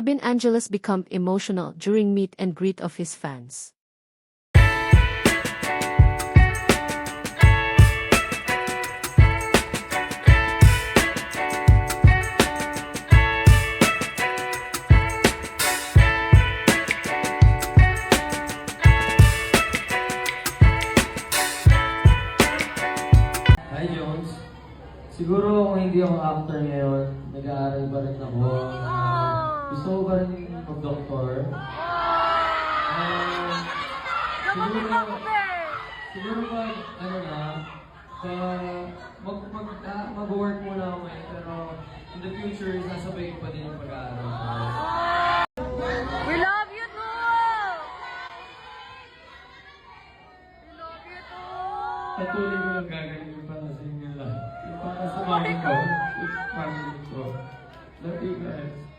Robin Angeles became emotional during meet and greet of his fans. Hi Jones. Siguro kung hindi ako actor ngayon, nag-aaral pa rin ako. Gusto ko pa rin mag-doktor. Siguro pag, ano na, mag-work muna ako ngayon, pero in the future, sasabay pa din yung pag-aaral ko. We love you too! We love you too! Patuloy ko lang gagawin yung para sa inyo lang. Yung para sa mami ko, yung family ko. Love you guys.